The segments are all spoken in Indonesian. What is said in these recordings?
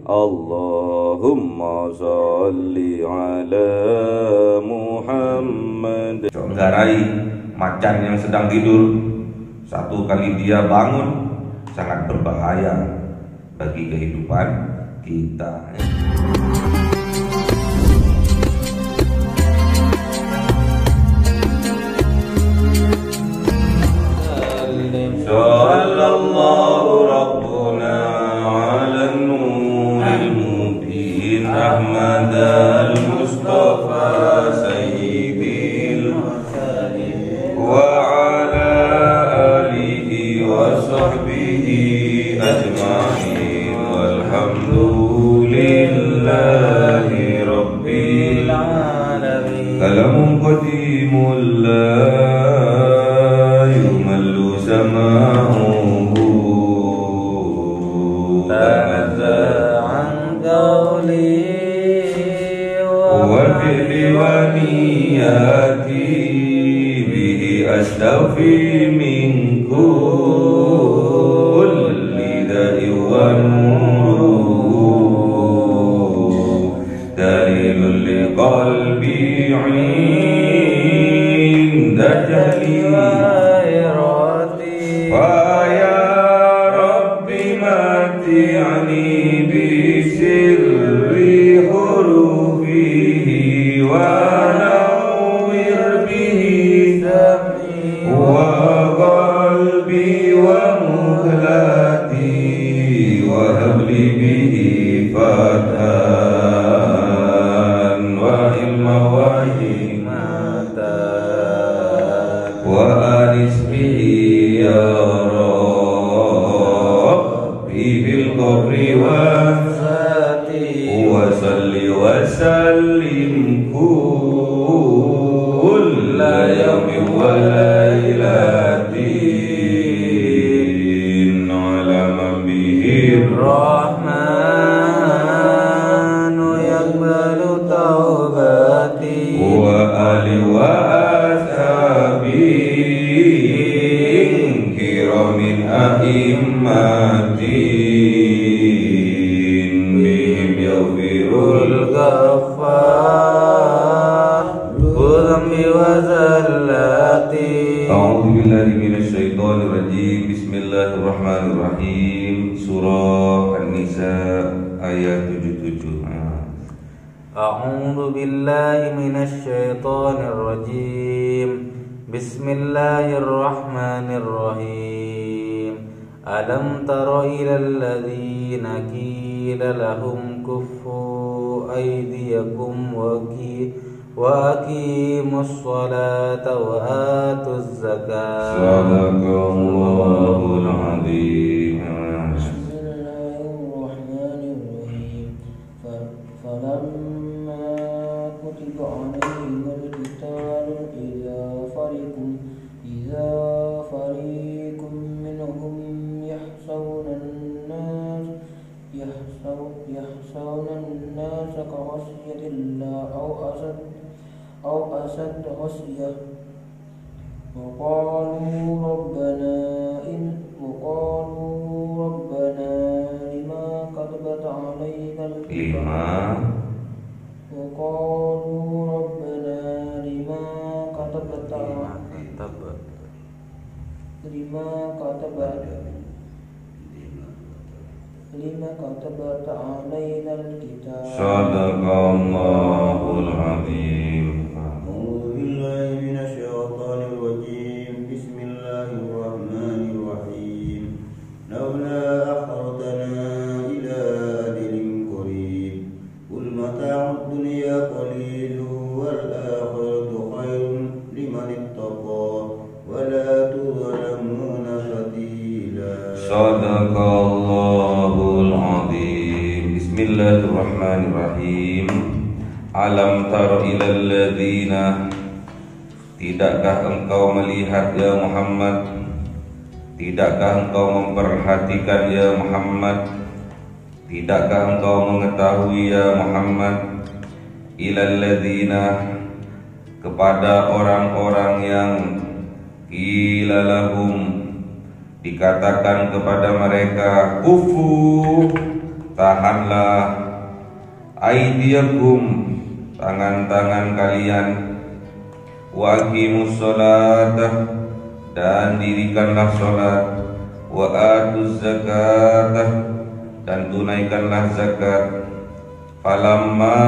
Allahumma sholli ala Muhammad. Garai macan yang sedang tidur, satu kali dia bangun sangat berbahaya bagi kehidupan kita. Sallallahu Rabbuna ala nuril mubin Ahmad al-Mustafa Sayyidil Mursalin wa ala alihi wa sahbihi ajma'in walhamdulillahi rabbil alamin. Kalamun qadimul la yumallu sama'uhu tanaza'an qawli wa fi'li wa niyati bihi astaghfi min kulli da'i wa nuru dalilul liqalbi 'inda jahli يعني بسر حروفه ونور به سمعي وقلبي ومهلتي وهب لي به فتحا وعلما وحكمة وأنس به يا وصلي وسلم كل يوم وليلة على من به الرحمن يقبل توبتي وآل وأصحابي كرام أئمتي الغفار ذنبي وزلاتي. أعوذ بالله من الشيطان الرجيم. بسم الله الرحمن الرحيم. Surah An-Nisa ayat 77. أعوذ بالله من الشيطان الرجيم. بسم الله الرحمن الرحيم. ألم تر إلى الذين قيل لهم كفوا أيديكم وأقيموا الصلاة وآتوا الزكاة. صدق الله العظيم. بسم الله الرحمن الرحيم. فلما كتب عليهم القتال إذا فريق منهم يحشون الناس كخشية الله أو أشد خشية وقالوا ربنا لما كتبت علينا القتال لما كتبت علينا الكتاب. صدق الله العظيم. أعوذ بالله من الشيطان الرجيم. بسم الله الرحمن الرحيم. لولا أخرتنا إلى أجل قريب قل متاع الدنيا قليل والآخرة خير لمن اتقى ولا تظلمون فتيلا. صدق Allahul Azim. Bismillahirrahmanirrahim. Alam tara ilal ladzina, tidakkah engkau melihat ya Muhammad, tidakkah engkau memperhatikan ya Muhammad, tidakkah engkau mengetahui ya Muhammad, ilal ladzina, kepada orang-orang yang qila lahum, dikatakan kepada mereka, kufu, tahanlah aidiyakum, tangan-tangan kalian, wa aqimus shalatah, dan dirikanlah salat, wa atuz zakatah, dan tunaikanlah zakat. Falamma,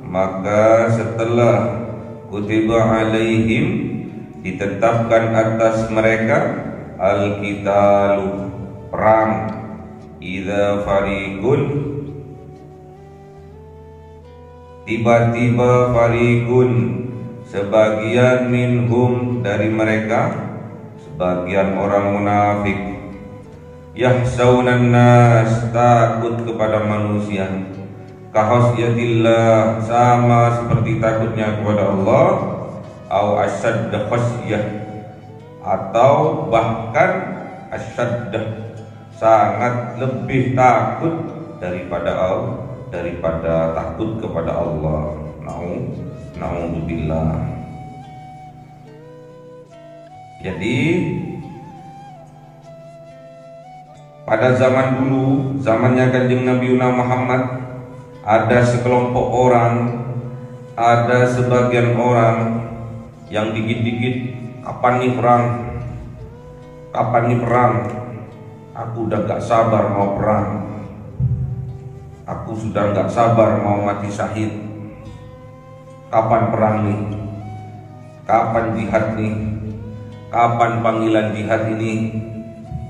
maka setelah kutiba alaihim, ditetapkan atas mereka al-qitalu, perang, idza fariqun, tiba-tiba fariqun, sebagian minhum, dari mereka, sebagian orang munafik, yahsaunan nas, takut kepada manusia, kahasyatillah, sama seperti takutnya kepada Allah, au asyadda khasyah, atau bahkan asyadda, sangat lebih takut daripada takut kepada Allah. Na'udzubillah. Jadi pada zaman dulu, zamannya Kanjeng Nabi Muhammad, ada sekelompok orang, ada sebagian orang yang dikit-dikit, kapan nih perang? Kapan nih perang? Aku udah gak sabar mau perang. Aku sudah gak sabar mau mati syahid. Kapan perang nih? Kapan jihad nih? Kapan panggilan jihad ini?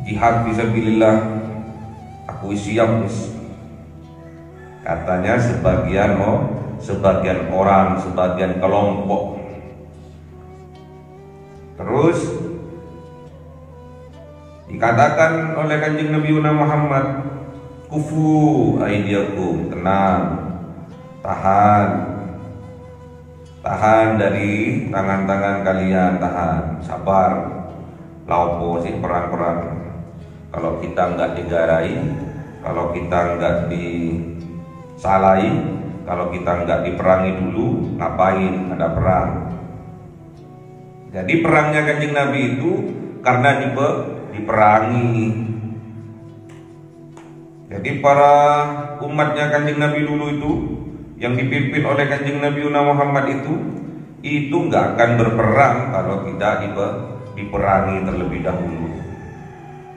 Jihad fisabilillah. Aku siap, wis. Katanya sebagian orang, sebagian kelompok. Terus dikatakan oleh Kanjeng Nabi Muhammad, kufu aidiakum, tenang, tahan dari tangan-tangan kalian, tahan, sabar. Laupo sih perang-perang. Kalau kita nggak digarai, kalau kita nggak disalahi, kalau kita nggak diperangi dulu, ngapain ada perang? Jadi perangnya Kanjeng Nabi itu karena diperangi. Jadi para umatnya Kanjeng Nabi dulu itu, yang dipimpin oleh Kanjeng Nabi Muhammad itu nggak akan berperang kalau tidak diperangi terlebih dahulu.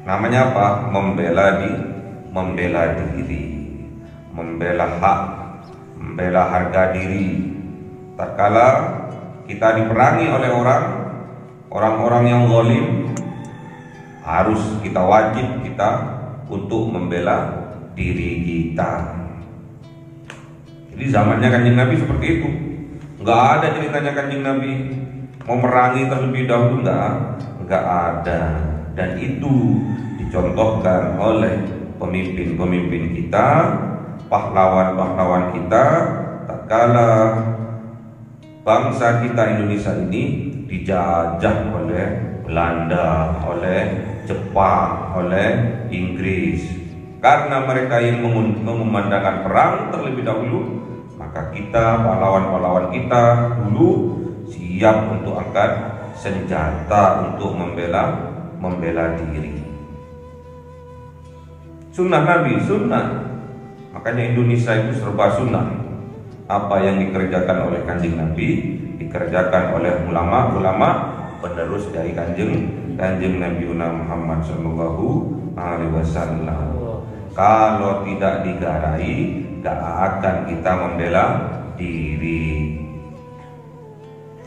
Namanya apa? Membela diri, membela hak, membela harga diri. Tatkala kita diperangi oleh orang-orang yang zalim, harus wajib kita untuk membela diri kita. Jadi zamannya Kanjeng Nabi seperti itu. Nggak ada ceritanya Kanjeng Nabi mau merangi terlebih dahulu, nggak ada. Dan itu dicontohkan oleh pemimpin-pemimpin kita, pahlawan-pahlawan kita, tatkala bangsa kita Indonesia ini dijajah oleh Belanda, oleh Jepang, oleh Inggris. Karena mereka yang mengumandangkan perang terlebih dahulu, maka kita, pahlawan-pahlawan kita dulu siap untuk angkat senjata untuk membela diri. Sunnah Nabi, sunnah. Makanya Indonesia itu serba sunnah. Apa yang dikerjakan oleh Kanjeng Nabi dikerjakan oleh ulama-ulama penerus dari Kanjeng Nabi Muhammad Sallallahu Alaihi Wasallam. Kalau tidak digarai, gak akan kita membela diri.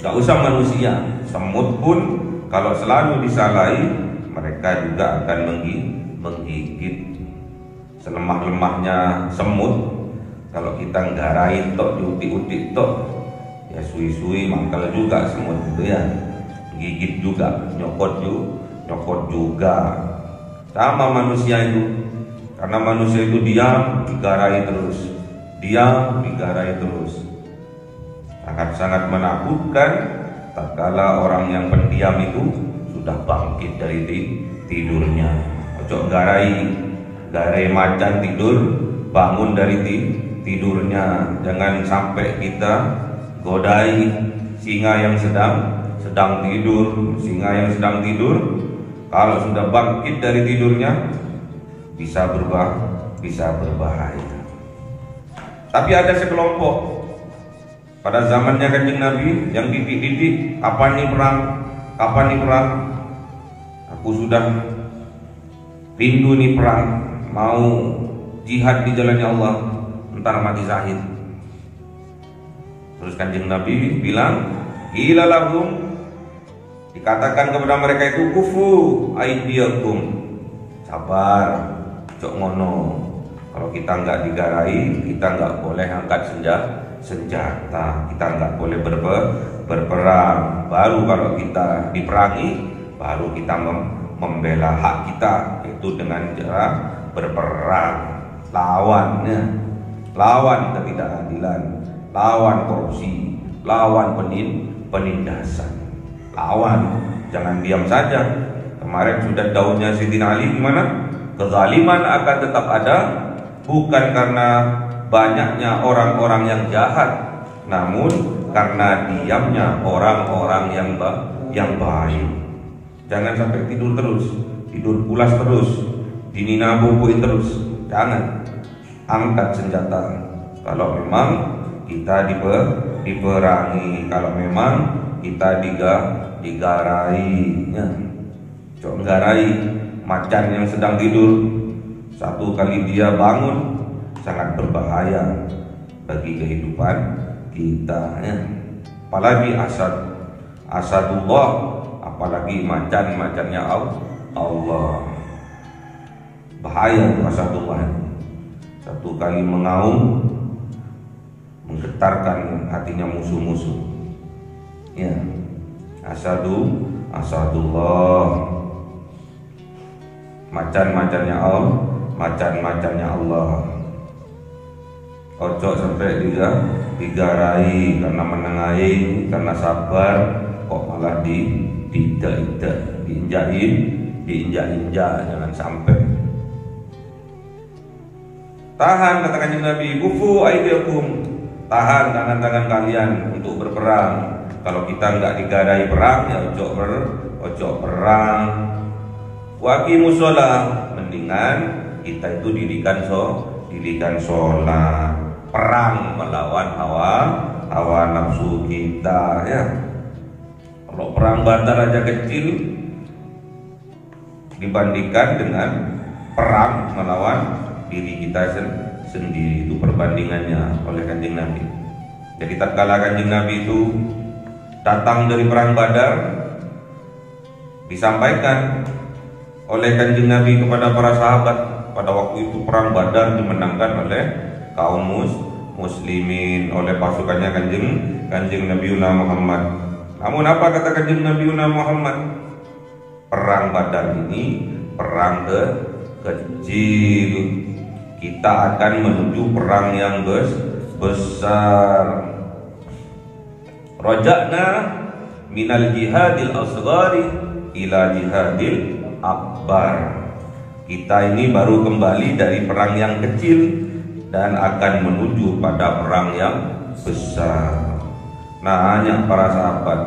Gak usah manusia, semut pun kalau selalu disalahi, mereka juga akan menggigit. Selemah-lemahnya semut, kalau kita ngarahin tok, diutik-utik tok, ya suwi-suwi mangkal juga semut itu ya, gigit juga, nyokot juga. Sama manusia itu, karena manusia itu diam, digarai terus, diam, digarai terus. Sangat-sangat menakutkan tatkala orang yang pendiam itu sudah bangkit dari tidurnya. Ojo garai macan tidur, bangun dari tidurnya. Jangan sampai kita godai singa yang sedang tidur. Singa yang sedang tidur, kalau sudah bangkit dari tidurnya, bisa bisa berbahaya. Tapi ada sekelompok pada zamannya Kanjeng Nabi yang didik-didik, kapan nih perang, kapan nih perang. Aku sudah rindu nih perang, mau jihad di jalannya Allah, entar mati syahid. Terus Kanjeng Nabi bilang, "Qila lahum," dikatakan kepada mereka itu, "Kufu aydiyakum." Sabar, cok ngono. Kalau kita nggak digarai, kita nggak boleh angkat senjata, kita nggak boleh berperang. Baru kalau kita diperangi, baru kita membela hak kita, itu dengan cara berperang, lawan ketidakadilan, lawan korupsi, lawan penindasan, lawan. Jangan diam saja. Kemarin sudah daunnya Sayyidina Ali gimana? Kezaliman akan tetap ada, bukan karena banyaknya orang-orang yang jahat, namun karena diamnya orang-orang yang baik. Jangan sampai tidur terus, tidur pulas terus, dinina bubuin terus. Jangan. Angkat senjata kalau memang kita diperangi, kalau memang kita digarai. Cok garai macan yang sedang tidur, satu kali dia bangun sangat berbahaya bagi kehidupan kita, ya. Apalagi asadullah, apalagi macan-macannya Allah. Bahaya asadullah. Satu kali mengaum menggetarkan hatinya musuh-musuh. Ya. Asadullah. Macan-macannya Allah. Ojo sampai digarai karena menengahi, karena sabar, kok malah diinjak-injak, jangan sampai. Tahan, kata Kanjeng Nabi, kufu aydiyakum, tahan tangan-tangan kalian untuk berperang. Kalau kita nggak digarai perang, ya ojo perang. Waqimus sholat, mendingan kita itu dirikan sholat, perang melawan hawa nafsu kita, ya. Kalau perang Badar aja kecil dibandingkan dengan perang melawan diri kita sendiri, itu perbandingannya oleh Kanjeng Nabi. Jadi tatkala Kanjeng Nabi itu datang dari perang Badar, disampaikan oleh Kanjeng Nabi kepada para sahabat, pada waktu itu perang Badar dimenangkan oleh kaum muslimin, oleh pasukannya Kanjeng Nabi Muhammad. Namun apa kata Kanjeng Nabi Muhammad? Perang Badar ini perang kecil. Kita akan menuju perang yang besar. Raja'na minal jihadil asghari ila jihadil akbar. Kita ini baru kembali dari perang yang kecil dan akan menuju pada perang yang besar. Nanya para sahabat,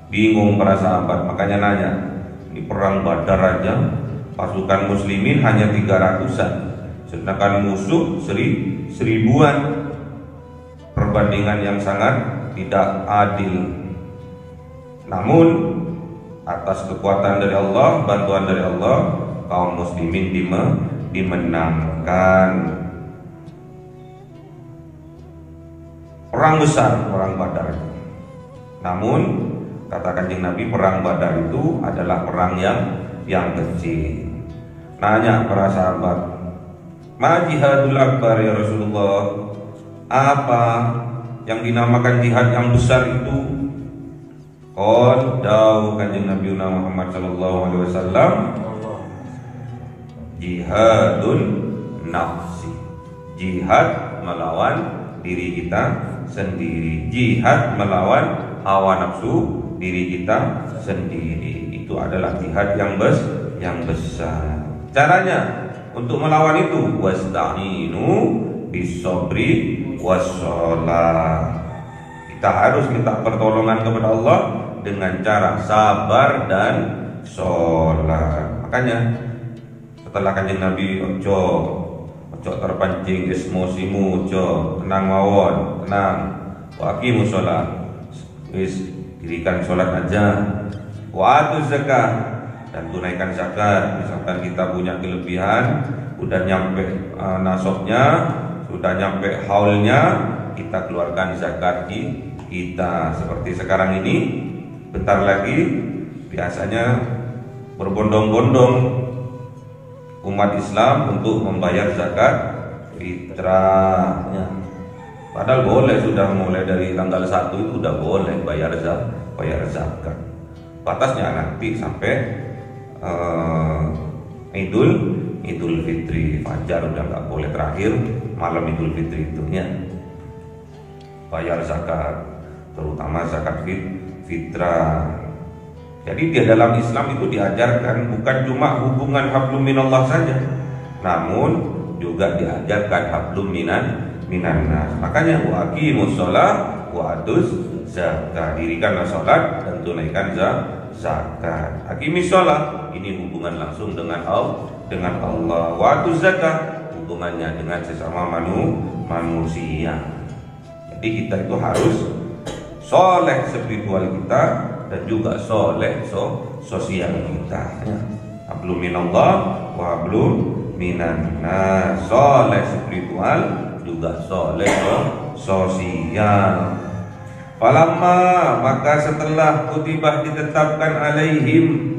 bingung para sahabat, makanya nanya, di perang Badar aja pasukan muslimin hanya 300-an, sedangkan musuh seribuan. Perbandingan yang sangat tidak adil. Namun atas kekuatan dari Allah, bantuan dari Allah, kaum muslimin dimenangkan. Perang besar, perang Badar. Namun kata Kanjeng Nabi, perang Badar itu adalah perang yang kecil. Nanya para sahabat, ma jihadul akbar ya Rasulullah? Apa yang dinamakan jihad yang besar itu? Qad dawu Kanjeng Nabi Muhammad sallallahu alaihi wasallam, jihadun nafsi, jihad melawan diri kita sendiri, jihad melawan hawa nafsu diri kita sendiri. Itu adalah jihad yang besar. Caranya untuk melawan itu, wasta'inu bisobri wassalah. Kita harus minta pertolongan kepada Allah dengan cara sabar dan sholat. Makanya setelah Kanjeng Nabi ojo cok terpancing emosimu, cok tenang mawon, tenang. Wa aqimus sholat, wis dirikan sholat aja. Wa atuz zakah, dan tunaikan zakat. Misalkan kita punya kelebihan, udah nyampe nasabnya, sudah nyampe haulnya, kita keluarkan zakat kita. Seperti sekarang ini, bentar lagi biasanya berbondong-bondong umat Islam untuk membayar zakat fitrah. Padahal boleh, sudah mulai dari tanggal 1 itu udah boleh bayar zakat. Batasnya nanti sampai Idul Fitri, Fajar udah nggak boleh, terakhir malam Idul Fitri itu ya bayar zakat, terutama zakat fitrah. Jadi di dalam Islam itu diajarkan bukan cuma hubungan hablum minallah saja, namun juga diajarkan hablum minan nas. Makanya wa aqimus shalah wa atuz zakat, dirikanlah salat dan tunaikan zakat. Aqimis shalah ini hubungan langsung dengan Allah. Wa atuz zakat hubungannya dengan sesama manusia. Jadi kita itu harus soleh spiritual kita dan juga soleh sosial kita. Hablum minallah wa hablum minan nas. Soleh spiritual juga soleh sosial. Falamma, maka setelah kutibah ditetapkan alaihim,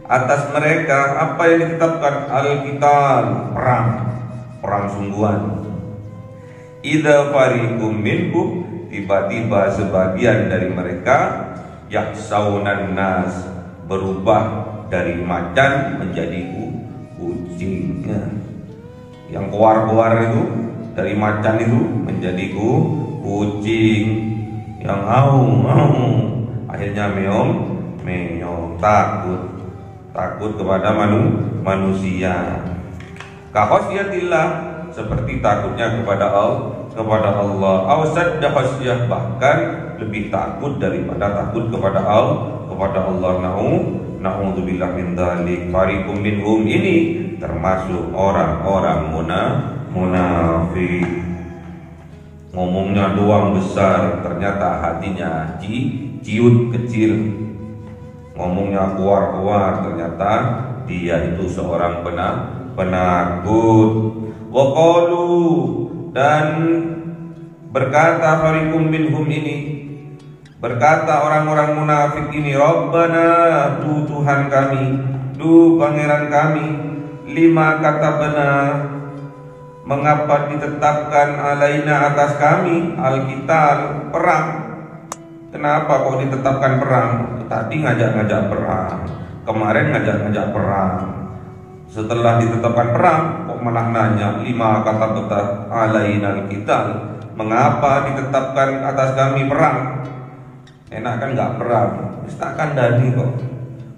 atas mereka apa yang ditetapkan, al-qital, perang sungguhan. Idza fariqum minhum, tiba-tiba sebagian dari mereka yaksaunan nas, berubah dari macan menjadi kucing. Yang keluar itu dari macan itu menjadi kucing. Yang aung akhirnya meong, takut kepada manusia. Kahosyatillah, seperti takutnya kepada Allah. Awsadda khasyah, bahkan lebih takut daripada takut kepada Allah. Na'udzubillah min dzalik. Fariqum minhum ini termasuk orang-orang munafik. Ngomongnya doang besar, ternyata hatinya ciut kecil. Ngomongnya keluar, ternyata dia itu seorang penakut. Wa qalu, dan berkata fariqum minhum ini, berkata orang-orang munafik ini, Rabbana, du Tuhan kami, du pangeran kami, lima katabna, mengapa ditetapkan alaina atas kami al-qital, perang. Kenapa kok ditetapkan perang? Tadi ngajak-ngajak perang, kemarin ngajak-ngajak perang. Setelah ditetapkan perang, kok malah nanya lima katabna alaina al-qital, mengapa ditetapkan atas kami perang? Enak kan nggak perang, takkan dadi kok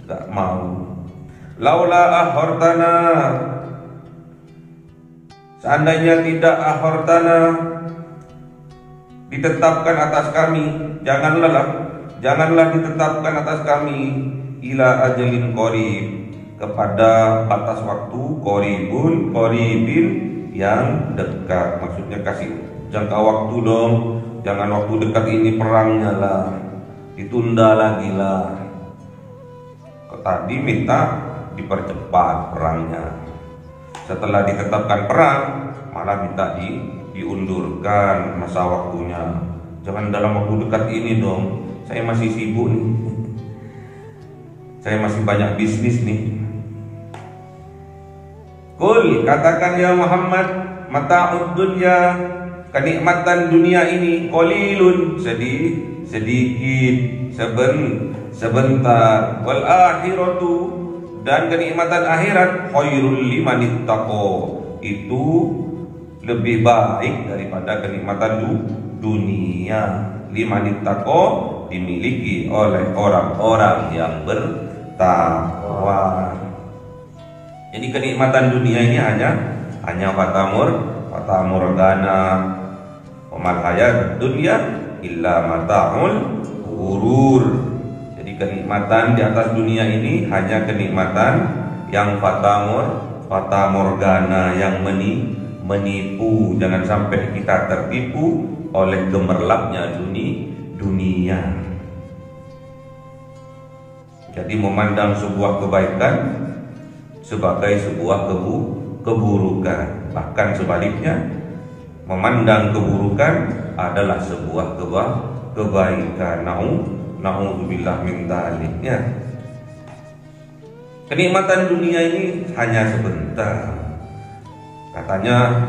nggak mau. Laula ahortana, seandainya tidak ahortana, ditetapkan atas kami, janganlah ditetapkan atas kami ila ajalin qarib, kepada batas waktu qaribin yang dekat. Maksudnya kasih jangka waktu dong, jangan waktu dekat ini perangnya lah, ditunda lagi lah. Tadi minta dipercepat perangnya, setelah ditetapkan perang malah minta diundurkan masa waktunya. Jangan dalam waktu dekat ini dong, saya masih sibuk nih, saya masih banyak bisnis nih. Qul, katakan ya Muhammad, mata'ud dunya, kenikmatan dunia ini, qalilun, sedikit, sebentar, wal akhiratu, dan kenikmatan akhirat, khairul liman ittaqa, itu lebih baik daripada kenikmatan dunia. Liman ittaqa, dimiliki oleh orang-orang yang bertakwa. Jadi kenikmatan dunia ini hanya fata morgana. Wamal hayat dunia illa mata'ul ghurur. Jadi kenikmatan di atas dunia ini hanya kenikmatan yang fata morgana, yang menipu, jangan sampai kita tertipu oleh gemerlapnya dunia. Jadi memandang sebuah kebaikan sebagai sebuah keburukan, bahkan sebaliknya memandang keburukan adalah sebuah kebaikan. Na'udzubillah min dzalik ya. Kenikmatan dunia ini hanya sebentar. Katanya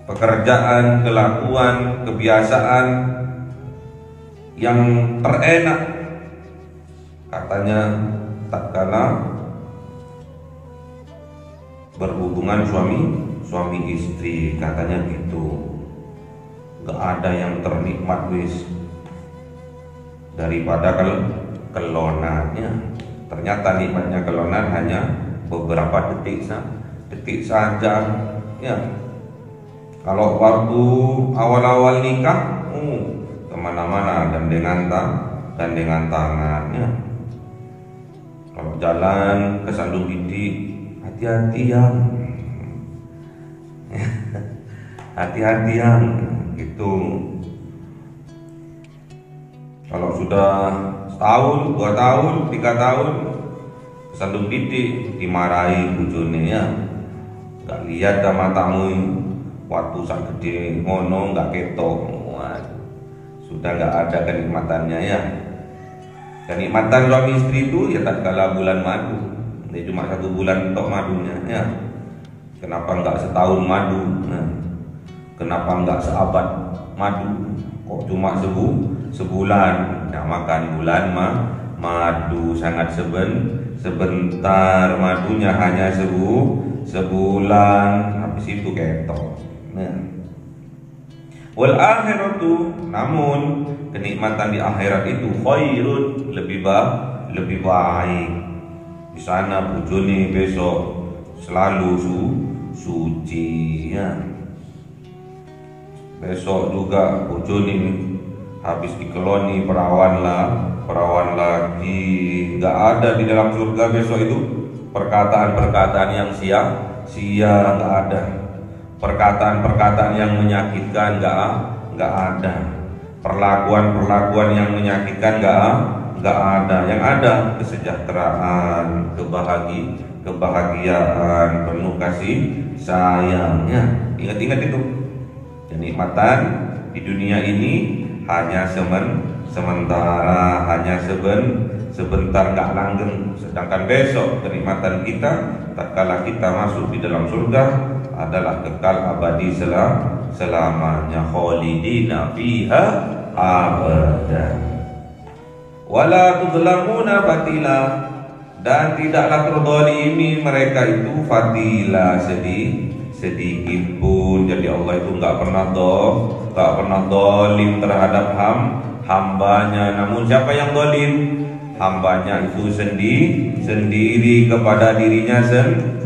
pekerjaan, kelakuan, kebiasaan yang terenak, katanya tatkala berhubungan suami istri, katanya gitu. Gak ada yang ternikmat wis daripada kelonannya. Ternyata nikmatnya kelonan hanya beberapa detik saja ya. Kalau waktu awal-awal nikah kemana-mana gandengan tangannya. Kalau jalan ke Sandung Gidi, hati-hati yang hati-hati yang gitu. Kalau sudah setahun, 2 tahun, 3 tahun kesandung didik dimarahi bojone ya. Gak lihat dah matamu waktu sak gede ngono gak ketok. Sudah gak ada kenikmatannya ya. Kenikmatan suami istri itu ya tatkala bulan madu. Ini cuma 1 bulan tok madunya ya. Kenapa enggak setahun madu? Nah, kenapa enggak seabad madu? Kok cuma sebulan? Makan bulan madu sangat sebentar, madunya hanya sebulan, habis itu ketok. Nah. Wal akhiratu, namun kenikmatan di akhirat itu khairun, lebih baik. Di sana bojone besok selalu suci ya. Besok juga bojone habis dikeloni perawan lagi. Gak ada di dalam surga besok itu perkataan-perkataan yang sia-sia, gak ada. Perkataan-perkataan yang menyakitkan gak ada. Perlakuan-perlakuan yang menyakitkan gak ada. Yang ada kesejahteraan, kebahagiaan, penuh kasih sayangnya. Ingat-ingat itu. Kenikmatan di dunia ini hanya sementara, hanya sebentar gak langgeng. Sedangkan besok kenikmatan kita tatkala kita masuk di dalam surga adalah kekal abadi selamanya, khalidina fiha abadan. Wala tuzlamuna fatila, dan tidaklah terzalimi mereka itu fatila sedikit pun. Jadi Allah itu nggak pernah zalim terhadap hambanya. Namun siapa yang zalim? Hambanya itu sendiri kepada dirinya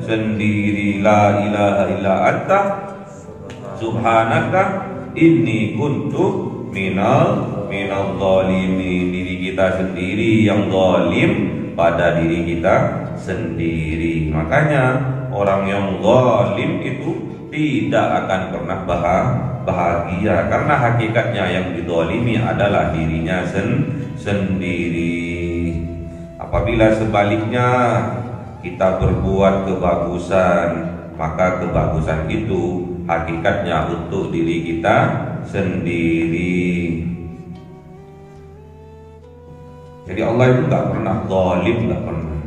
sendiri. La ilaha illa anta subhanaka inni kuntu minal zalimin. Diri kita sendiri yang zalim pada diri kita sendiri. Makanya orang yang zalim itu tidak akan pernah bahagia, karena hakikatnya yang dizalimi adalah dirinya sendiri. Apabila sebaliknya kita berbuat kebagusan, maka kebagusan itu hakikatnya untuk diri kita sendiri. Jadi Allah itu gak pernah zalim, gak pernah.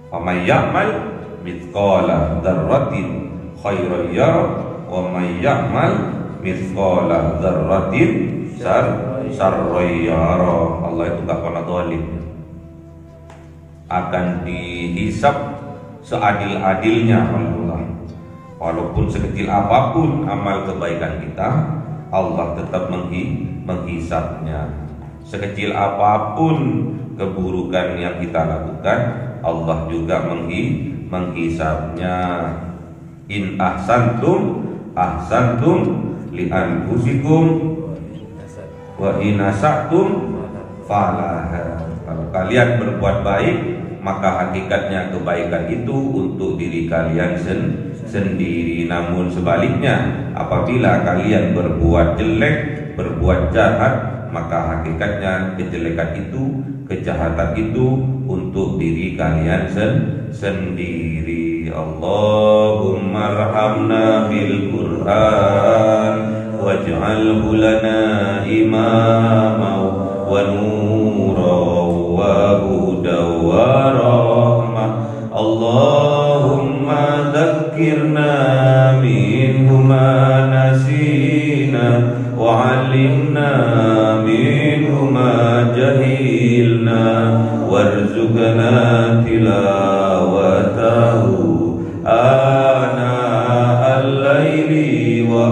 Wa may ya'mal mithqala dzarratin khairan yarah wa may ya'mal mithqala dzarratin syarran yarah. Allah itu gak pernah zalim. Akan dihisab seadil-adilnya oleh Allah. Walaupun sekecil apapun amal kebaikan kita, Allah tetap menghisabnya. Sekecil apapun keburukan yang kita lakukan, Allah juga menghisabnya. In ahsantum li anfusikum wa in asatum falaha. Kalau kalian berbuat baik, maka hakikatnya kebaikan itu untuk diri kalian sendiri. Namun sebaliknya, apabila kalian berbuat jelek, berbuat jahat, maka hakikatnya kejelekan itu, kejahatan itu untuk diri kalian sendiri. Allahumma arhamna bil Qur'an waj'alhu lana imama wa nura wa huda wa rahmah. Allahumma dhakkirna minhu ma nasina wa 'allimna minhu ma jahilna warzuqna tilawatahu ana al-laili wa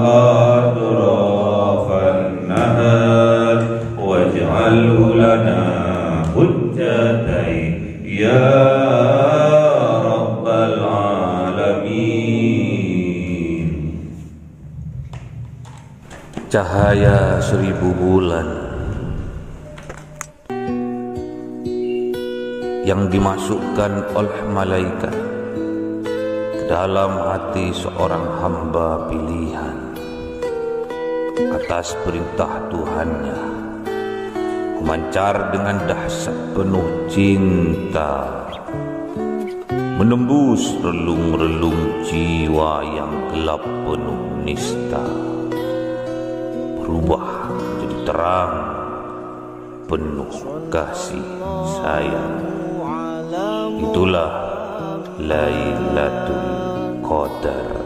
atrafan nahar waj'alhu lana hujjatai ya rabbal alamin. Cahaya 1000 bulan yang dimasukkan oleh malaikat ke dalam hati seorang hamba pilihan atas perintah Tuhannya, memancar dengan dahsyat penuh cinta, menembus relung-relung jiwa yang gelap penuh nista, berubah menjadi terang penuh kasih sayang. Itulah Lailatul Qadar.